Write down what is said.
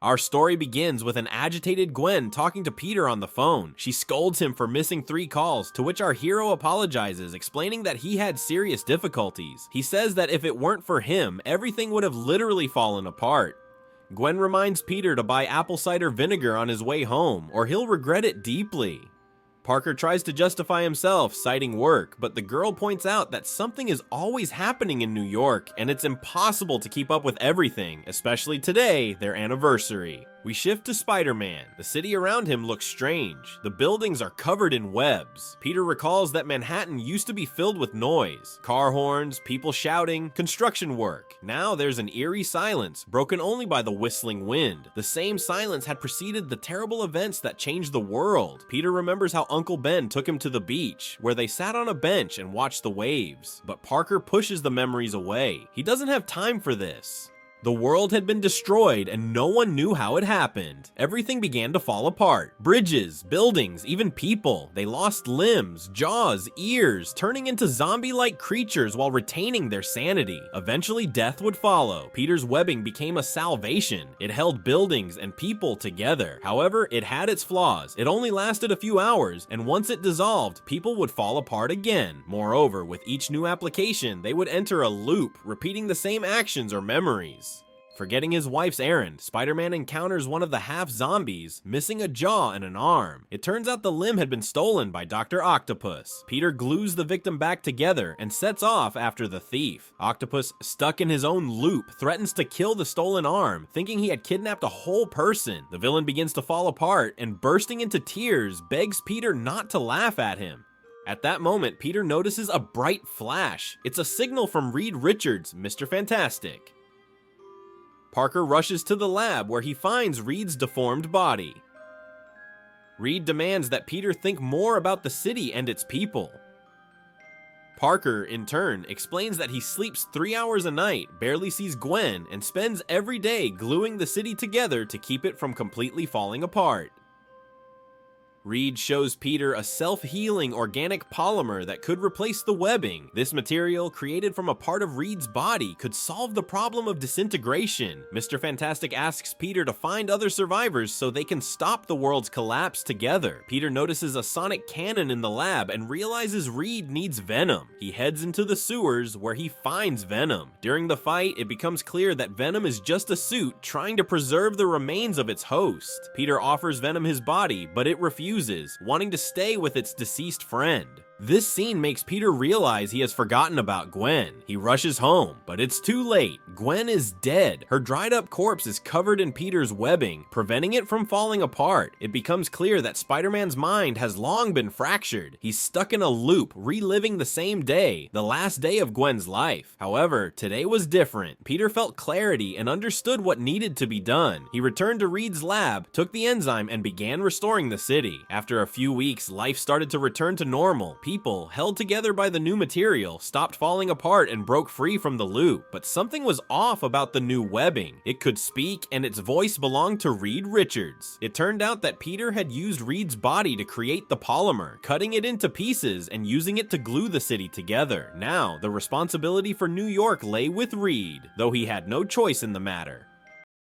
Our story begins with an agitated Gwen talking to Peter on the phone. She scolds him for missing 3 calls, to which our hero apologizes, explaining that he had serious difficulties. He says that if it weren't for him, everything would have literally fallen apart. Gwen reminds Peter to buy apple cider vinegar on his way home, or he'll regret it deeply. Parker tries to justify himself, citing work, but the girl points out that something is always happening in New York, and it's impossible to keep up with everything, especially today, their anniversary. We shift to Spider-Man. The city around him looks strange. The buildings are covered in webs. Peter recalls that Manhattan used to be filled with noise. Car horns, people shouting, construction work. Now there's an eerie silence, broken only by the whistling wind. The same silence had preceded the terrible events that changed the world. Peter remembers how Uncle Ben took him to the beach, where they sat on a bench and watched the waves. But Parker pushes the memories away. He doesn't have time for this. The world had been destroyed and no one knew how it happened. Everything began to fall apart. Bridges, buildings, even people. They lost limbs, jaws, ears, turning into zombie-like creatures while retaining their sanity. Eventually, death would follow. Peter's webbing became a salvation. It held buildings and people together. However, it had its flaws. It only lasted a few hours, and once it dissolved, people would fall apart again. Moreover, with each new application, they would enter a loop, repeating the same actions or memories. Forgetting his wife's errand, Spider-Man encounters one of the half-zombies, missing a jaw and an arm. It turns out the limb had been stolen by Dr. Octopus. Peter glues the victim back together and sets off after the thief. Octopus, stuck in his own loop, threatens to kill the stolen arm, thinking he had kidnapped a whole person. The villain begins to fall apart and, bursting into tears, begs Peter not to laugh at him. At that moment, Peter notices a bright flash. It's a signal from Reed Richards, Mr. Fantastic. Parker rushes to the lab where he finds Reed's deformed body. Reed demands that Peter think more about the city and its people. Parker, in turn, explains that he sleeps 3 hours a night, barely sees Gwen, and spends every day gluing the city together to keep it from completely falling apart. Reed shows Peter a self-healing organic polymer that could replace the webbing. This material, created from a part of Reed's body, could solve the problem of disintegration. Mr. Fantastic asks Peter to find other survivors so they can stop the world's collapse together. Peter notices a sonic cannon in the lab and realizes Reed needs Venom. He heads into the sewers where he finds Venom. During the fight, it becomes clear that Venom is just a suit trying to preserve the remains of its host. Peter offers Venom his body, but it refuses, wanting to stay with its deceased friend. This scene makes Peter realize he has forgotten about Gwen. He rushes home, but it's too late. Gwen is dead. Her dried up corpse is covered in Peter's webbing, preventing it from falling apart. It becomes clear that Spider-Man's mind has long been fractured. He's stuck in a loop, reliving the same day, the last day of Gwen's life. However, today was different. Peter felt clarity and understood what needed to be done. He returned to Reed's lab, took the enzyme, and began restoring the city. After a few weeks, life started to return to normal. People, held together by the new material, stopped falling apart and broke free from the loop. But something was off about the new webbing. It could speak, and its voice belonged to Reed Richards. It turned out that Peter had used Reed's body to create the polymer, cutting it into pieces and using it to glue the city together. Now, the responsibility for New York lay with Reed, though he had no choice in the matter.